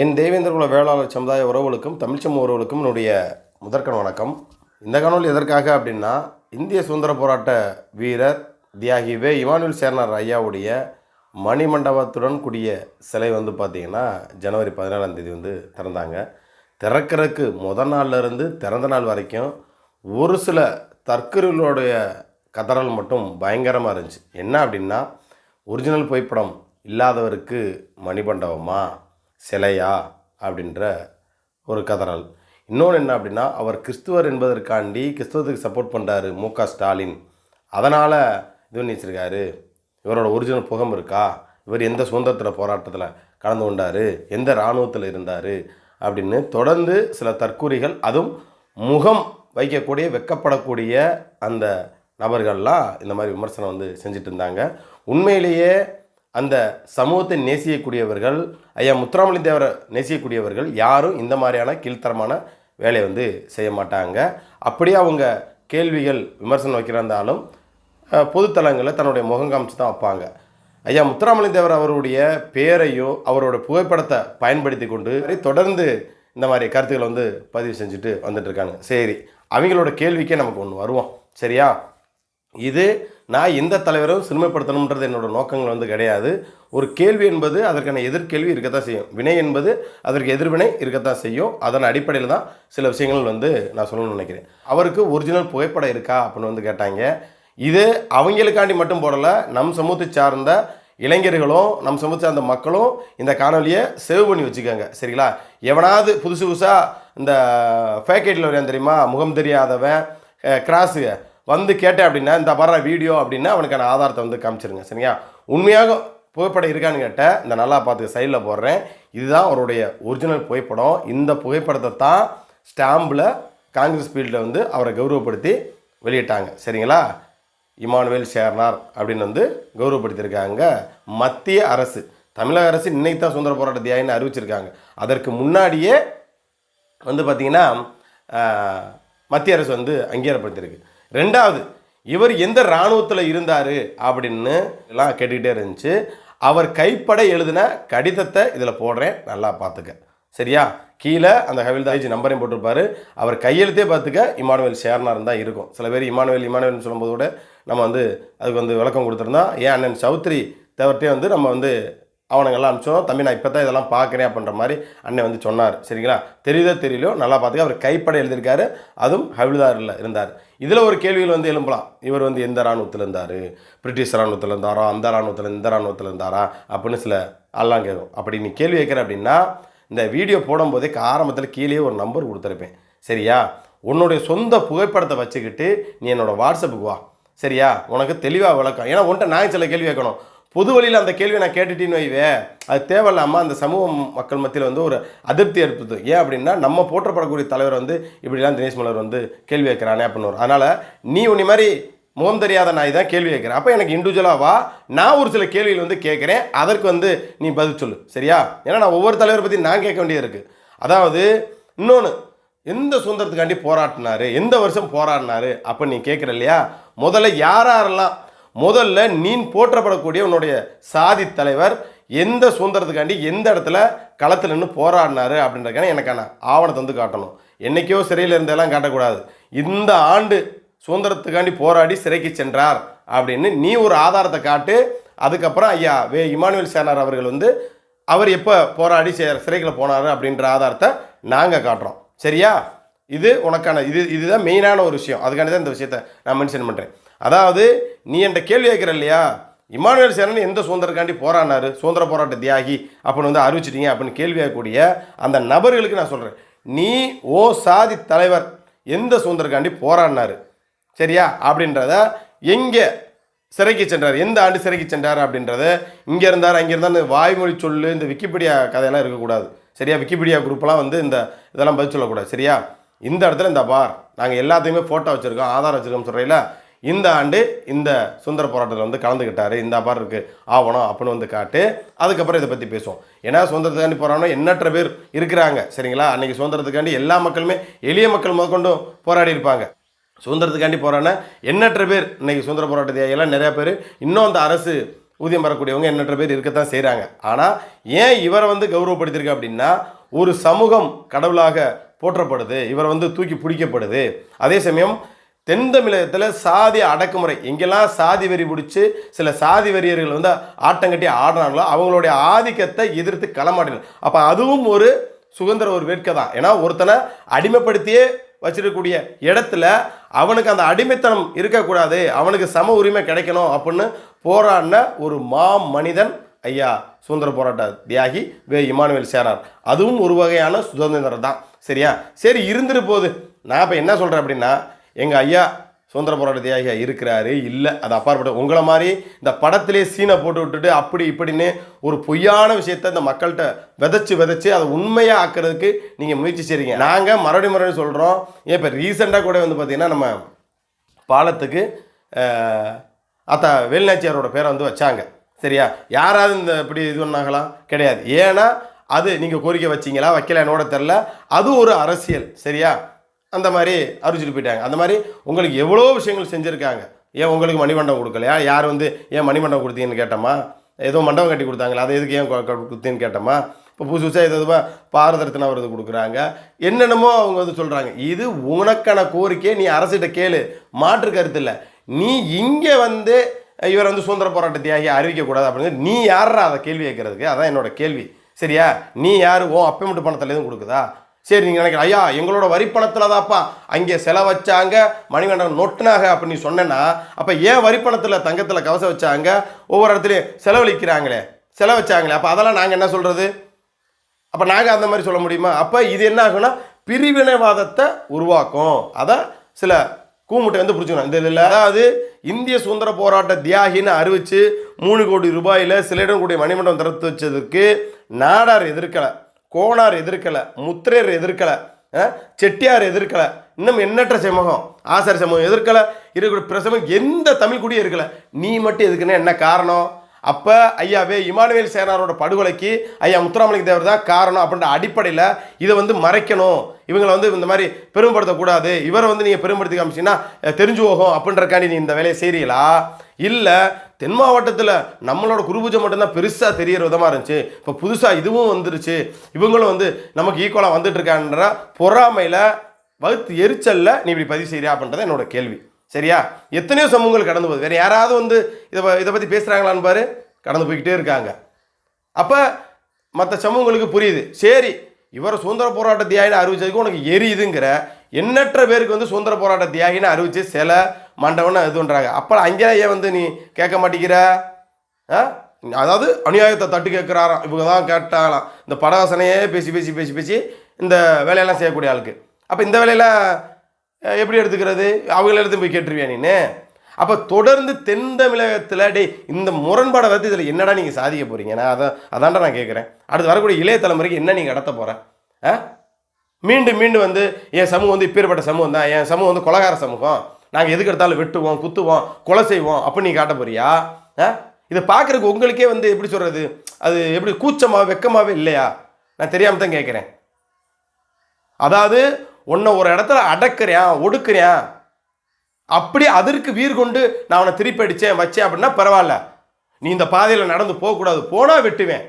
என் தேவேந்திரகுல வேளாளர் சமுதாய உறவுகளுக்கும் தமிழ்ச்சமூக உறவுகளுக்கும் என்னுடைய முதற்கண் வணக்கம். இந்த காணொலி எதற்காக அப்படின்னா, இந்திய சுதந்திர போராட்ட வீரர் தியாகி வே இமானுவேல் சேர்னார் ஐயாவுடைய மணிமண்டபத்துடன் கூடிய சிலை பார்த்திங்கன்னா ஜனவரி 17ஆம் தேதி திறந்தாங்க. திறக்கிறதுக்கு முதல் நாள்லேருந்து திறந்த நாள் வரைக்கும் ஒரு சில தற்கொலைகளுடைய கதறல் மட்டும் பயங்கரமாக இருந்துச்சு. என்ன அப்படின்னா, ஒரிஜினல் புகைப்படம் இல்லாதவருக்கு மணிமண்டபமா சிலையா அப்படின்ற ஒரு கதறல். இன்னொன்று என்ன அப்படின்னா, அவர் கிறிஸ்துவர் என்பதற்காண்டி கிறிஸ்துவத்துக்கு சப்போர்ட் பண்ணுறாரு மு.க. ஸ்டாலின், அதனால் இது பண்ணி வச்சுருக்காரு. இவரோட ஒரிஜினல் புகம் இருக்கா, இவர் எந்த சுதந்திரத்தில் போராட்டத்தில் கலந்து கொண்டார், எந்த இராணுவத்தில் இருந்தார் அப்படின்னு தொடர்ந்து சில தற்கூறிகள், அதுவும் முகம் வைக்கக்கூடிய வெக்கப்படக்கூடிய அந்த நபர்கள்லாம் இந்த மாதிரி விமர்சனம் செஞ்சுட்டு இருந்தாங்க. உண்மையிலேயே அந்த சமூகத்தை நேசிக்கக்கூடியவர்கள், ஐயா முத்துராமலிங்க தேவரை நேசிக்கக்கூடியவர்கள் யாரும் இந்த மாதிரியான கீழ்த்தரமான வேலையை செய்ய மாட்டாங்க. அப்படியே அவங்க கேள்விகள் விமர்சனம் வைக்கிறாந்தாலும் பொதுத்தலங்களில் தன்னுடைய முகம் காமிச்சு தான் வைப்பாங்க. ஐயா முத்துராமலிங்க தேவர் அவருடைய பேரையும் அவரோட புகைப்படத்தை பயன்படுத்தி கொண்டு தொடர்ந்து இந்த மாதிரி கருத்துக்களை பதிவு செஞ்சுட்டு வந்துட்டுருக்காங்க. சரி, அவங்களோட கேள்விக்கே நமக்கு ஒன்று வருவோம். சரியா, இது நான் எந்த தலைவரும் சிறுமைப்படுத்தணுன்றது என்னோட நோக்கங்கள் கிடையாது. ஒரு கேள்வி என்பது அதற்கான எதிர்கேள்வி இருக்கத்தான் செய்யும், வினை என்பது அதற்கு எதிர்வினை இருக்கத்தான் செய்யும். அதன் அடிப்படையில் தான் சில விஷயங்கள் நான் சொல்லணும்னு நினைக்கிறேன். அவருக்கு ஒரிஜினல் புகைப்படம் இருக்கா அப்படின்னு கேட்டாங்க. இது அவங்களுக்காண்டி மட்டும் போடலை, நம் சமூகத்தை சார்ந்த இளைஞர்களும் நம் சமூகத்தை சார்ந்த மக்களும் இந்த காணொலியை சேவ் பண்ணி வச்சுக்கோங்க. சரிங்களா, எவனாவது புதுசாக இந்த ஃபேக் ஐடியில் வரையான் தெரியுமா, முகம் தெரியாதவன் கிராஸு கேட்டேன் அப்படின்னா, இந்த வர்ற வீடியோ அப்படின்னா அவனுக்கான ஆதாரத்தை காமிச்சிருங்க. சரிங்களா, உண்மையாக புகைப்படம் இருக்கான்னு கேட்டால் இந்த நல்லா பார்த்து சைடில் போடுறேன். இதுதான் அவருடைய ஒரிஜினல் புகைப்படம். இந்த புகைப்படத்தை தான் ஸ்டாம்பில் காங்கிரஸ் ஃபீல்டில் அவரை கௌரவப்படுத்தி வெளியிட்டாங்க. சரிங்களா, இமானுவேல் சேர்னார் அப்படின்னு கௌரவப்படுத்தியிருக்காங்க மத்திய அரசு. தமிழக அரசு இன்னைக்கு தான் சுதந்திர போராட்ட தியாகின்னு அறிவிச்சிருக்காங்க. அதற்கு முன்னாடியே பார்த்திங்கன்னா மத்திய அரசு அங்கீகாரப்படுத்தியிருக்கு. ரெண்டாவது, இவர் எந்த இராணுவத்தில் இருந்தார் அப்படின்னு எல்லாம் கேட்டுக்கிட்டே இருந்துச்சு. அவர் கைப்பட எழுதின கடிதத்தை இதில் போடுறேன், நல்லா பார்த்துக்க. சரியா, கீழே அந்த ஹவில்தார் நம்பரையும் போட்டிருப்பாரு. அவர் கையெழுத்தே பார்த்துக்க இமானுவேல் சேர்னார் தான் இருக்கும். சில பேர் இமானுவேல்னு சொல்லும்போது கூட நம்ம அதுக்கு விளக்கம் கொடுத்துருந்தோம். ஏன் அண்ணன் சௌத்ரி தேவர்கிட்டே நம்ம அவனுங்கெல்லாம் அனுப்பிச்சோம். தம்பி, நான் இப்போ தான் இதெல்லாம் பார்க்குறேன் அப்படின்ற மாதிரி அண்ணன் சொன்னார். சரிங்களா, தெரியுதோ தெரியலையோ நல்லா பார்த்துக்க. அவர் கைப்பட எழுதியிருக்காரு, அதுவும் ஹவில்தாரில் இருந்தார். இதில் ஒரு கேள்விகள் எழும்பலாம். இவர் எந்த இராணுவத்தில் இருந்தார், பிரிட்டிஷ் இராணுவத்தில் இருந்தாரோ, அந்த இராணுவத்தில் இந்த இராணுவத்தில் இருந்தாரா அப்படின்னு சில ஆள்லாம் கேட்கும். அப்படி நீ கேள்வி வைக்கிற அப்படின்னா, இந்த வீடியோ போடும்போதே ஆரம்பத்தில் கீழே ஒரு நம்பர் கொடுத்துருப்பேன். சரியா, உன்னுடைய சொந்த புகைப்படத்தை வச்சுக்கிட்டு நீ என்னோடய வாட்ஸ்அப்புக்கு வா. சரியா, உனக்கு தெளிவாக விளக்கம். ஏன்னா உன்ட்ட நான் சில கேள்வி கேட்கணும். பொது வழியில் அந்த கேள்வியை நான் கேட்டுட்டின்னு வைவே, அது தேவையில்லாமல் அந்த சமூக மக்கள் மத்தியில் ஒரு அதிருப்தி ஏற்படுது. ஏன் அப்படின்னா, நம்ம போற்றப்படக்கூடிய தலைவர் இப்படிலாம் தினேஷ் மலர் கேள்வி வைக்கிறானே அப்படின்னு. அதனால் நீ உன்னை மாதிரி முகம் தெரியாத நாய் தான் கேள்வி வைக்கிறேன். அப்போ எனக்கு இண்டிவிஜுவலாக வா, நான் ஒரு சில கேள்விகள் கேட்குறேன், அதற்கு நீ பதில் சொல்லு. சரியா, ஏன்னா நான் ஒவ்வொரு தலைவரை பற்றி நான் கேட்க வேண்டியது இருக்குது. அதாவது இன்னொன்று, எந்த சுதந்திரத்துக்காண்டி போராட்டினார், எந்த வருஷம் போராடினார் அப்போ நீ கேட்குற இல்லையா, முதல்ல யாரெல்லாம் முதல்ல நீ போற்றப்படக்கூடிய உன்னுடைய சாதி தலைவர் எந்த சுதந்திரத்துக்காண்டி எந்த இடத்துல களத்தில் நின்று போராடினார் அப்படின்றதுக்கான எனக்கான ஆவணத்தை காட்டணும். என்றைக்கோ சிறையில் இருந்தெல்லாம் காட்டக்கூடாது. இந்த ஆண்டு சுதந்திரத்துக்காண்டி போராடி சிறைக்கு சென்றார் அப்படின்னு நீ ஒரு ஆதாரத்தை காட்டு. அதுக்கப்புறம் ஐயா வே இமானுவேல் சேர்னார் அவர்கள் அவர் எப்போ போராடி சிறைக்குள்ள போனார் அப்படின்ற ஆதாரத்தை நாங்கள் காட்டுறோம். சரியா, இது உனக்கான இதுதான் மெயினான ஒரு விஷயம். அதுக்காண்டி தான் இந்த விஷயத்தை நான் மென்ஷன் பண்ணுறேன். அதாவது நீ என்ற கேள்வி கேட்குற இல்லையா, இமானுவேல் சேர்னார் எந்த சுதந்திரக்காண்டி போராடினார், சுதந்திர போராட்ட தியாகி அப்படின்னு அறிவிச்சிட்டீங்க அப்படின்னு கேள்வி கேட்கக்கூடிய அந்த நபர்களுக்கு நான் சொல்கிறேன், நீ ஓ சாதி தலைவர் எந்த சுதந்திரக்காண்டி போராடினார் சரியா அப்படின்றத, எங்கே சிறைக்கு சென்றார், எந்த ஆண்டு சிறைக்கு சென்றார் அப்படின்றத, இங்கே இருந்தார் அங்கே இருந்தால் வாய்மொழி சொல்லு, இந்த விக்கிபீடியா கதையெல்லாம் இருக்கக்கூடாது. சரியா, விக்கிபீடியா குரூப்லாம் இந்த இதெல்லாம் பதில் சொல்லக்கூடாது. சரியா, இந்த இடத்துல இந்த பார் நாங்கள் எல்லாத்தையுமே ஃபோட்டோ வச்சுருக்கோம், ஆதாரம் வச்சுருக்கோம் சொல்கிறீங்களா, இந்த ஆண்டு இந்த சுதந்திர போராட்டத்தில் கலந்துக்கிட்டார், இந்த பார் இருக்குது ஆவணம் அப்படின்னு காட்டு. அதுக்கப்புறம் இதை பற்றி பேசுவோம். ஏன்னா சுதந்திரத்துக்காண்டி போராடணும் எண்ணற்ற பேர் இருக்கிறாங்க. சரிங்களா, அன்றைக்கி சுதந்திரத்துக்காண்டி எல்லா மக்களுமே, எளிய மக்கள் முதற்கொண்டும் போராடி இருப்பாங்க. சுதந்திரத்துக்காண்டி போராடின எண்ணற்ற பேர் இன்றைக்கி சுதந்திர போராட்ட தியாகிகள்லாம் நிறையா பேர் இன்னும் அந்த அரசு ஊதியம் பெறக்கூடியவங்க எண்ணற்ற பேர் இருக்கத்தான் செய்கிறாங்க. ஆனால் ஏன் இவரை வந்து கௌரவப்படுத்தியிருக்கு அப்படின்னா, ஒரு சமூகம் கடவுளாக போற்றப்படுது, இவரை வந்து தூக்கி பிடிக்கப்படுது. அதே சமயம் தென் தமிழகத்தில் சாதி அடக்குமுறை, எங்கெல்லாம் சாதி வெறி பிடிச்சி சில சாதி வெறியர்கள் வந்து ஆட்டங்கட்டி ஆடுறாங்களோ அவங்களுடைய ஆதிக்கத்தை எதிர்த்து களமாடினார். அப்போ அதுவும் ஒரு சுதந்திர ஒரு வேட்கை தான். ஏன்னா ஒருத்தனை அடிமைப்படுத்தியே வச்சிருக்கக்கூடிய இடத்துல அவனுக்கு அந்த அடிமைத்தனம் இருக்கக்கூடாது, அவனுக்கு சம உரிமை கிடைக்கணும் அப்படின்னு போராடின ஒரு மனிதன் ஐயா சுதந்திர போராட்ட தியாகி வே இமானுவேல் சேனார். அதுவும் ஒரு வகையான சுதந்திரம் தான். சரியா? சரி, இருந்துட்டு போகுது. நான் இப்போ என்ன சொல்கிறேன் அப்படின்னா, எங்கள் ஐயா சுதந்திர போராட்ட தியாகியாக இருக்கிறாரு இல்லை, அது அப்பாற்பட்ட உங்களை மாதிரி இந்த படத்திலே சீனை போட்டு விட்டுட்டு அப்படி இப்படின்னு ஒரு பொய்யான விஷயத்தை இந்த மக்கள்கிட்ட விதைச்சு அதை உண்மையாக ஆக்கிறதுக்கு நீங்கள் முயற்சி செய்கிறீங்க. நாங்கள் மறுபடியும் சொல்கிறோம். ஏன் இப்போ ரீசெண்டாக கூட வந்து பார்த்திங்கன்னா நம்ம பாலத்துக்கு அத்தா வேலுநாச்சியாரோட பேரை வந்து வச்சாங்க. சரியா? யாராவது இந்த இப்படி இது பண்ணாங்களாம் கிடையாது. ஏன்னா அது நீங்கள் கோரிக்கை வச்சிங்களா வைக்கல என்னோட தெரில, அது ஒரு அரசியல். சரியா? அந்த மாதிரி அறிவிச்சிட்டு போயிட்டாங்க. அந்த மாதிரி உங்களுக்கு எவ்வளோ விஷயங்கள் செஞ்சுருக்காங்க. ஏன் உங்களுக்கு மணிமண்டபம் கொடுக்கலையா? யார் வந்து ஏன் மணிமண்டபம் கொடுத்தீங்கன்னு கேட்டோமா? ஏதோ மண்டபம் கட்டி கொடுத்தாங்களா, அதை எதுக்கு ஏன் கொடுத்தீங்கன்னு கேட்டோமா? இப்போ புதுசாக எதுவும் பாரதரத்னா விருது கொடுக்குறாங்க, என்னென்னமோ அவங்க வந்து சொல்கிறாங்க. இது உனக்கான கோரிக்கையை நீ அரசிட்ட கேளு, மாற்று கருத்து இல்லை. நீ இங்கே வந்து இவர் வந்து சுதந்திர போராட்ட தியாகி அறிவிக்கக்கூடாது அப்படின்னு நீ யாரா அதை கேள்வி கேட்கறதுக்கு? அதான் என்னோட கேள்வி. சரியா? நீ யார்? அப்போ மட்டும் பணத்தில் எதுவும் கொடுக்குதா? சரி, நீங்கள் நினைக்கிற ஐயா எங்களோட வரி பணத்தில் தான்ப்பா அங்கே செலவச்சாங்க, மணிமண்டபம் நொட்டினாங்க அப்படின்னு சொன்னேன்னா, அப்போ ஏன் வரி பணத்தில் தங்கத்தில் கவசம் வச்சாங்க, ஒவ்வொரு இடத்துலையும் செலவச்சாங்களே, அப்போ அதெல்லாம் நாங்கள் என்ன சொல்கிறது? அப்போ நாங்கள் அந்த மாதிரி சொல்ல முடியுமா? அப்போ இது என்ன ஆகும்னா பிரிவினைவாதத்தை உருவாக்கும். அதை சில கூமுட்டை வந்து பிடிச்சிக்கணும். இந்த இதில் அதாவது இந்திய சுதந்திர போராட்ட தியாகின்னு அறிவித்து 3 கோடி ரூபாயில் சிலரிடம் கூடிய மணிமண்டபம் திறத்து வச்சதுக்கு நாடார் எதிர்க்கலை, கோனார் எதிர்க்கலை, முத்திரையர் எதிர்க்கலை, செட்டியார் எதிர்க்கலை, இன்னும் எண்ணற்ற சமூகம், ஆசாரி சமூகம் எதிர்க்கலை, இருக்கக்கூடிய பிரசமம் எந்த தமிழ் குடியும் இருக்கலை. நீ மட்டும் எதுக்குன்னா என்ன காரணம்? அப்போ ஐயாவே இமானுவேல் சேனாரோட படுகொலைக்கு ஐயா முத்துராமலிங்க தேவர் தான் காரணம் அப்படின்ற அடிப்படையில் இதை வந்து மறைக்கணும், இவங்களை வந்து இந்த மாதிரி பெருமைப்படுத்தக்கூடாது, இவரை வந்து நீங்கள் பெருமைப்படுத்தி காமிச்சிங்கன்னா தெரிஞ்சு போகும் அப்படின்றக்காண்டி நீ இந்த வேலையை செய்கிறீங்களா? இல்லை, தென் மாவட்டத்தில் நம்மளோட குருபூஜை மட்டும்தான் பெருசாக தெரியற விதமாக இருந்துச்சு, இப்போ புதுசாக இதுவும் வந்துருச்சு, இவங்களும் வந்து நமக்கு ஈக்குவலாக வந்துட்டு இருக்கான்ற பொறாமையில் வகுத்து எரிச்சலில் நீ இப்படி பதிவு செய்கிறியா அப்படின்றத என்னோட கேள்வி. சரியா? எத்தனையோ சமூகங்கள் கடந்து போகுது. வேறு யாராவது வந்து இதை பற்றி பேசுகிறாங்களான்னு பாரு, கடந்து போய்கிட்டே இருக்காங்க. அப்போ மற்ற சமூகங்களுக்கு புரியுது. சரி, இவரை சுதந்திர போராட்ட தியாகின்னு அறிவிச்சதுக்கு உனக்கு எரியுதுங்கிற எண்ணற்ற பேருக்கு வந்து சுதந்திர போராட்ட தியாகின்னு அறிவிச்சு சில மண்டபம்னு இதுன்றாங்க. அப்போ அங்கே ஏன் வந்து நீ கேட்க மாட்டேங்கிற? அதாவது அநியாயத்தை தட்டு கேட்குறாராம், இவங்க தான் கேட்டாங்களாம். இந்த படவாசனையே பேசி பேசி பேசி பேசி இந்த வேலையெல்லாம் செய்யக்கூடிய ஆளுக்கு. அப்போ இந்த வேலையெல்லாம் எப்படி எடுத்துக்கிறது? அவங்கள எடுத்து போய் கேட்டுருவியா நீன்னு? அப்போ தொடர்ந்து தென் தமிழகத்தில் இந்த முரண்பாடை வந்து இதில் என்னடா நீங்கள் சாதிக்க போகிறீங்க? நான் அதான்டா நான் கேட்குறேன். அடுத்து வரக்கூடிய இளைய தலைமுறைக்கு என்ன நீங்கள் நடத்த போகிறேன்? மீண்டும் மீண்டும் வந்து என் சமூகம் வந்து இப்பேற்பட்ட சமூகம் தான், என் சமூகம் வந்து கொலகார சமூகம், நாங்கள் எதுக்கு எடுத்தாலும் வெட்டுவோம், குத்துவோம், கொலை செய்வோம் அப்படின்னு நீ காட்ட போறியா? இதை பார்க்குறதுக்கு உங்களுக்கே வந்து எப்படி சொல்கிறது, அது எப்படி கூச்சமாக வெக்கமாகவே இல்லையா? நான் தெரியாமல் தான் கேட்குறேன். அதாவது உன்னை ஒரு இடத்துல அடக்குறேன், ஒடுக்குறேன், அப்படி அதற்கு வீர் கொண்டு நான் அவனை திருப்பி அடித்தேன் வச்சேன் அப்படின்னா பரவாயில்ல, நீ இந்த பாதையில் நடந்து போகக்கூடாது, போனால் வெட்டுவேன்.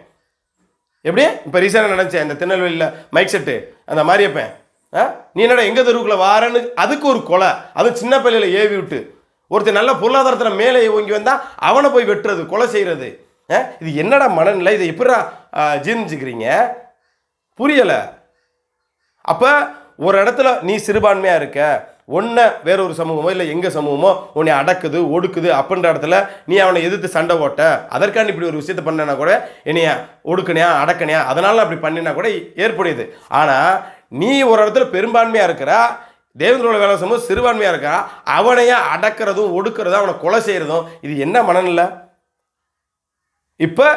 எப்படி இப்போ ரீசெண்டாக நினச்சேன் இந்த திருநெல்வேலியில் மைக் செட்டு அந்த மாரியப்பன், நீ என்னடா எங்கள் தெருவுக்குள்ளே வாரன்னு அதுக்கு ஒரு கொலை, அதுவும் சின்ன பிள்ளையில் ஏவி விட்டு ஒருத்தர் நல்ல பொருளாதாரத்தில் மேலே ஓங்கி வந்தால் அவனை போய் வெட்டுறது, கொலை செய்கிறது. இது என்னடா மனநிலை? இதை எப்படா ஜீர்ணிச்சுக்கிறீங்க? புரியலை. அப்போ ஒரு இடத்துல நீ சிறுபான்மையாக இருக்க, ஒன்றை வேற ஒரு சமூகமோ இல்லை எங்கள் சமூகமோ உன்னை அடக்குது ஒடுக்குது அப்படின்ற இடத்துல நீ அவனை எதிர்த்து சண்டை ஓட்ட, அதற்கான இப்படி ஒரு விஷயத்த பண்ணனா கூட என்னைய ஒடுக்கணையா அடக்கணையா அதனால அப்படி பண்ணினா கூட ஏற்புடையது. ஆனால் நீ ஒரு இடத்துல பெரும்பான்மையாக இருக்கிற, தேவேந்திரோட வேலை சமூகம் சிறுபான்மையாக இருக்கா, அவனையா அடக்கிறதும் ஒடுக்கிறதும் அவனை கொலை செய்கிறதும் இது என்ன மனநிலை? இப்போ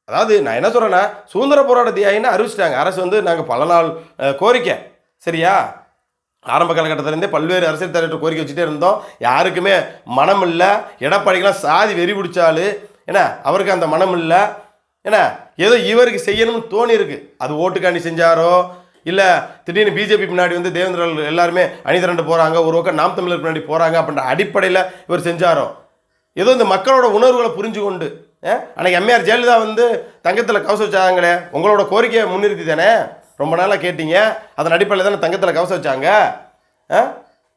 அதாவது நான் என்ன சொல்கிறேன்னா, சுதந்திர போராட்ட தியாகின்னு அறிவிச்சிட்டாங்க அரசு வந்து, நாங்கள் பல நாள் கோரிக்கை. சரியா? ஆரம்ப காலகட்டத்திலேருந்தே பல்வேறு அரசியல் தலைவர்கிட்ட கோரிக்கை வச்சுட்டே இருந்தோம். யாருக்குமே மனம் இல்லை. எடப்பாடிக்கெல்லாம் சாதி வெறி பிடிச்சாலு ஏன்னா அவருக்கு அந்த மனம் இல்லை. ஏன்னா ஏதோ இவருக்கு செய்யணும்னு தோணி இருக்கு. அது ஓட்டுக்காண்டி செஞ்சாரோ இல்லை திடீர்னு பிஜேபி பின்னாடி வந்து தேவேந்திரர்கள் எல்லாருமே அணி திரண்டு போகிறாங்க, ஒரு பக்கம் நாம் தமிழர் பின்னாடி போகிறாங்க அப்படின்ற அடிப்படையில் இவர் செஞ்சாரோ, ஏதோ இந்த மக்களோட உணர்வுகளை புரிஞ்சு கொண்டு அன்னைக்கு எம்ஏஆர் ஜெயலலிதா வந்து தங்கத்தில் கவசம் வச்சாங்களே, உங்களோட கோரிக்கையை முன்னிறுத்தி தானே ரொம்ப நாளாக கேட்டீங்க. அதன் அடிப்படையில் தானே தங்கத்தில் கவசம் வச்சாங்க.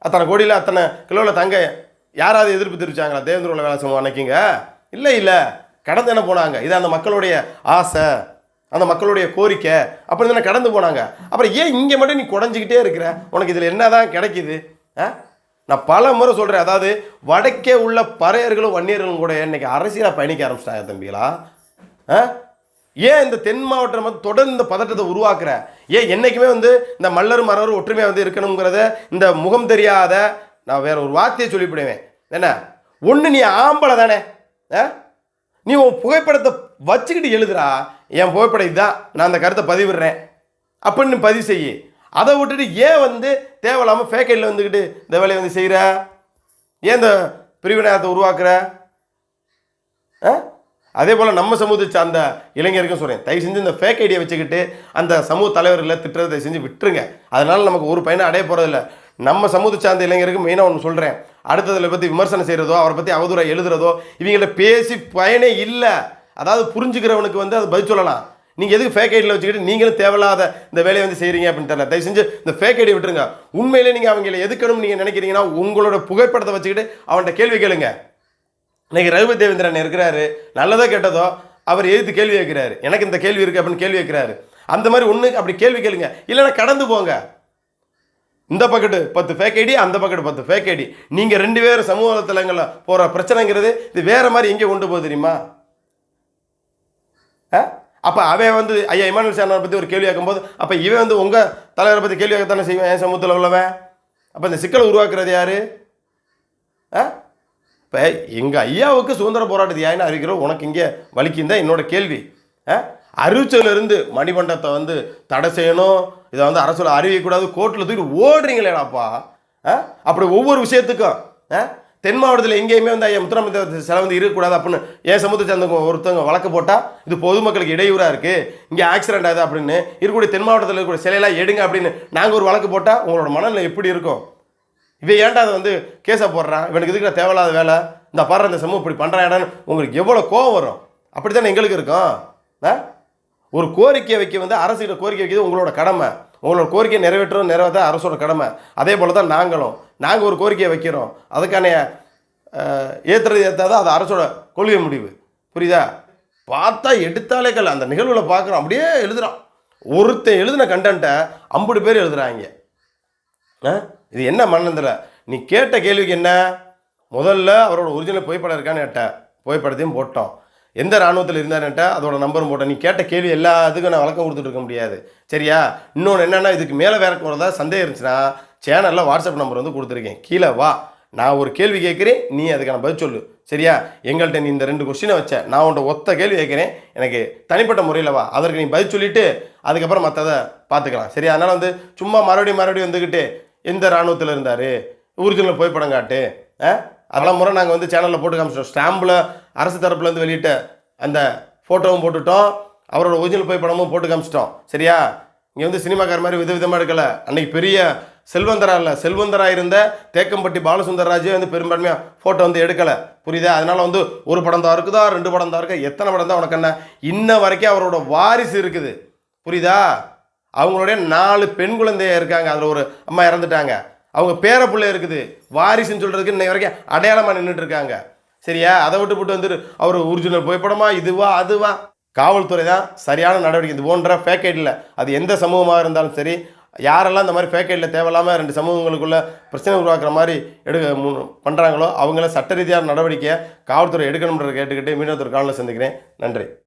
அத்தனை கோடியில் அத்தனை கிலோவில் தங்க யாராவது எதிர்ப்பு தெரிவிச்சாங்களா தேவேந்திர உள்ள வேலை சமூகம் அன்னைக்குங்க? இல்லை கடந்து என்ன போனாங்க. இது அந்த மக்களுடைய ஆசை, அந்த மக்களுடைய கோரிக்கை, அப்படி தானே கடந்து போனாங்க. அப்புறம் ஏன் இங்கே மட்டும் நீ குறைஞ்சிக்கிட்டே இருக்கிற? உனக்கு இதில் என்ன தான் கிடைக்குது? நான் பல முறை சொல்கிறேன், அதாவது வடக்கே உள்ள பறையர்களும் வன்னியர்களும் கூட இன்னைக்கு அரசியலாக பயணிக்க ஆரம்பிச்சிட்டாங்க தம்பிகளா. ஏன் இந்த தென் மாவட்டம் வந்து தொடர்ந்து இந்த பதட்டத்தை உருவாக்குற? ஏன் என்றைக்குமே வந்து இந்த மல்லரும் மரரும் ஒற்றுமையாக வந்து இருக்கணுங்கிறத இந்த முகம் தெரியாத நான் வேற ஒரு வார்த்தையை சொல்லிவிடுவேன். என்ன ஒன்று நீ ஆம்பளை தானே, நீ உன் புகைப்படத்தை வச்சுக்கிட்டு எழுதுறா, என் புகைப்படம் இதுதான், நான் அந்த கருத்தை பதிவிடுறேன் அப்படின்னு பதிவு செய்யி. அதை விட்டுட்டு ஏன் வந்து தேவையில்லாமல் ஃபேக் ஐடியில் வந்துக்கிட்டு இந்த வேலையை வந்து செய்கிற? ஏன் இந்த பிரிவினையத்தை உருவாக்குற? அதே போல் நம்ம சமூகத்தை சார்ந்த இளைஞருக்கும் சொல்கிறேன், தயவு செஞ்சு இந்த ஃபேக் ஐடியை வச்சுக்கிட்டு அந்த சமூக தலைவர்களை திட்டுறதை தயவு செஞ்சு விட்டுருங்க. அதனால் நமக்கு ஒரு பயனை அடைய போகிறதில்ல. நம்ம சமூகத்தை சார்ந்த இளைஞருக்கு மெயினாக ஒன்று சொல்கிறேன், அடுத்ததில் பற்றி விமர்சனம் செய்கிறதோ அவரை பற்றி அவதூறை எழுதுறதோ இவங்கள பேசி பயனே இல்லை. அதாவது புரிஞ்சுக்கிறவனுக்கு வந்து அது பதில் சொல்லலாம். நீங்கள் எதுக்கு ஃபேக் ஐடியில் வச்சுக்கிட்டு நீங்களும் தேவையில்லாத இந்த வேலையை வந்து செய்கிறீங்க அப்படின்னு தெரியல. தயவு செஞ்சு இந்த ஃபேக் ஐடியை விட்டுருங்க. உண்மையிலே நீங்கள் அவங்கள எதுக்கணும்னு நீங்கள் நினைக்கிறீங்கன்னா உங்களோட புகைப்படத்தை வச்சுக்கிட்டு அவன்கிட்ட கேள்வி கேளுங்க. இன்னைக்கு ரகுபதி தேவேந்திரன் இருக்கிறாரு, நல்லதோ கெட்டதோ அவர் எதிர்த்து கேள்வி வைக்கிறாரு, எனக்கு இந்த கேள்வி இருக்குது அப்படின்னு கேள்வி வைக்கிறாரு. அந்த மாதிரி ஒன்று அப்படி கேள்வி கேளுங்க, இல்லைன்னா கடந்து போங்க. இந்த பக்கெட்டு 10 ஃபேக் ஐடி, அந்த பக்கெட்டு 10 ஃபேக் ஐடி, நீங்கள் 2 பேரும் சமூக தளங்களில் போகிற பிரச்சனைங்கிறது இது வேறு மாதிரி எங்கே கொண்டு போகுது தெரியுமா? அப்போ அவன் வந்து ஐயா இமானுவேல் சேர்னாரை பற்றி ஒரு கேள்வி கேட்கும்போது அப்போ இவன் வந்து உங்கள் தலைவரை பற்றி கேள்வி கேட்கத்தானே செய்வேன் என் சமூகத்தில் உள்ளவன். அப்போ இந்த சிக்கலை உருவாக்குறது யார்? இப்போ எங்கள் ஐயாவுக்கு சுதந்திர போராட்ட தியாகின்னு அறிவிக்கிறோம், உனக்கு இங்கே வலிக்குந்தான் என்னோட கேள்வி. அறிவிச்சதுலேருந்து மணிமண்டபத்தை வந்து தடை செய்யணும், இதை வந்து அரசில் அறிவிக்கக்கூடாது, கோர்ட்டில் தூக்கி ஓடுறீங்களேடாப்பா. அப்படி ஒவ்வொரு விஷயத்துக்கும் தென் மாவட்டத்தில் எங்கேயுமே வந்து ஐயா முத்துராமலிங்க சிலை வந்து இருக்கக்கூடாது அப்படின்னு என் சமூகத்தை சேர்ந்தவங்க ஒருத்தவங்க வழக்கு போட்டால் இது பொதுமக்களுக்கு இடையூறாக இருக்குது, இங்கே ஆக்சிடென்ட் ஆகுது அப்படின்னு இருக்கக்கூடிய தென் மாவட்டத்தில் இருக்கக்கூடிய சிலையெல்லாம் எடுங்க அப்படின்னு நாங்கள் ஒரு வழக்கு போட்டால் உங்களோட மனநிலை எப்படி இருக்கும்? இவன் ஏன்டா அதை வந்து கேஸாக போடுறான், இவனுக்கு இதுக்கு தேவையில்லாத வேலை, இந்த பாடுற இந்த சமூகம் இப்படி பண்ணுறான் உங்களுக்கு எவ்வளோ கோவம் வரும்? அப்படி தானே எங்களுக்கு இருக்கும். ஒரு கோரிக்கை வைக்க வந்து அரசுகிட்ட கோரிக்கை வைக்கிறது உங்களோட கடமை, உங்களோட கோரிக்கையை நிறைவேற்ற அரசோட கடமை. அதே போல் தான் நாங்கள் ஒரு கோரிக்கையை வைக்கிறோம், அதுக்கான ஏற்றுறது ஏற்றாதான் அது அரசோட கொள்கை முடிவு. புரியுதா? பார்த்தா எடுத்தாலே கல்ல அந்த நிகழ்வில் பார்க்குறோம், அப்படியே எழுதுகிறான். ஒருத்தன் எழுதின கண்டென்ட்டை 50 பேர் எழுதுகிறாங்க. இது என்ன மன்னந்தில்? நீ கேட்ட கேள்விக்கு என்ன? முதல்ல அவரோட ஒரிஜினல் புகைப்படம் இருக்கான்னு கேட்டேன், புகைப்படத்தையும் போட்டோம். எந்த இராணுவத்தில் இருந்தாருன்ட்டா அதோட நம்பரும் போட்டேன். நீ கேட்ட கேள்வி எல்லாத்துக்கும் நான் வழக்கம் கொடுத்துட்டு இருக்க முடியாது, சரியா? இன்னொன்று என்னென்னா, இதுக்கு மேலே வேற போகிறதா சந்தேகம் இருந்துச்சுன்னா சேனலில் வாட்ஸ்அப் நம்பர் வந்து கொடுத்துருக்கேன், கீழே வா, நான் ஒரு கேள்வி கேட்குறேன், நீ அதுக்கான பதில் சொல்லு, சரியா? எங்கள்கிட்ட நீ இந்த 2 கொஸ்டினை வச்சேன், நான் உன்ட்ட ஒத்த கேள்வி கேட்குறேன், எனக்கு தனிப்பட்ட முறையில் வா, அதற்கு நீ பதில் சொல்லிவிட்டு அதுக்கப்புறம் மற்றதை பார்த்துக்கலாம், சரியா? அதனால் வந்து சும்மா மறுபடியும் வந்துக்கிட்டு எந்த இராணுவத்தில் இருந்தார், ஒரிஜினல் புகைப்படம் காட்டு, அதெல்லாம் முறை நாங்கள் வந்து சேனலில் போட்டு காமிச்சிட்டோம். ஸ்டாம்பில் அரசு தரப்புலேருந்து வெளியிட்ட அந்த ஃபோட்டோவும் போட்டுட்டோம், அவரோட ஒரிஜினல் புகைப்படமும் போட்டு காமிச்சிட்டோம், சரியா? இங்கே வந்து சினிமாக்கார மாதிரி விதவிதமாக எடுக்கலை. அன்றைக்கி பெரிய செல்வந்தராக இருந்த தேக்கம்பட்டி பாலசுந்தரராஜே வந்து பெரும்பான்மையாக ஃபோட்டோ வந்து எடுக்கலை, புரியுதா? அதனால் வந்து ஒரு படம் தான் இருக்குதா, 2 படம் தான் இருக்கா, எத்தனை படம் தான் உனக்கு என்ன? இன்ன வரைக்கும் அவரோட வாரிசு இருக்குது, புரியுதா? அவங்களுடைய 4 பெண் குழந்தைய இருக்காங்க, அதில் ஒரு அம்மா இறந்துட்டாங்க, அவங்க பேர பிள்ளை இருக்குது, வாரிசுன்னு சொல்கிறதுக்கு இன்னைக்கு வரைக்கும் அடையாளமாக நின்றுட்டு இருக்காங்க, சரியா? அதை விட்டு போட்டு வந்துட்டு அவர் ஒரிஜினல் புகைப்படமா இதுவா அதுவா? காவல்துறை தான் சரியான நடவடிக்கை. இது போன்ற ஃபேக் ஐடியில் அது எந்த சமூகமாக இருந்தாலும் சரி, யாரெல்லாம் இந்த மாதிரி ஃபேக் ஐடியில் தேவையில்லாமல் 2 சமூகங்களுக்குள்ள பிரச்சனை உருவாக்குற மாதிரி பண்ணுறாங்களோ அவங்கள சட்ட ரீதியான நடவடிக்கையை காவல்துறை எடுக்கணுன்றதை கேட்டுக்கிட்டு மீண்டும் ஒரு காலையில் சந்திக்கிறேன். நன்றி.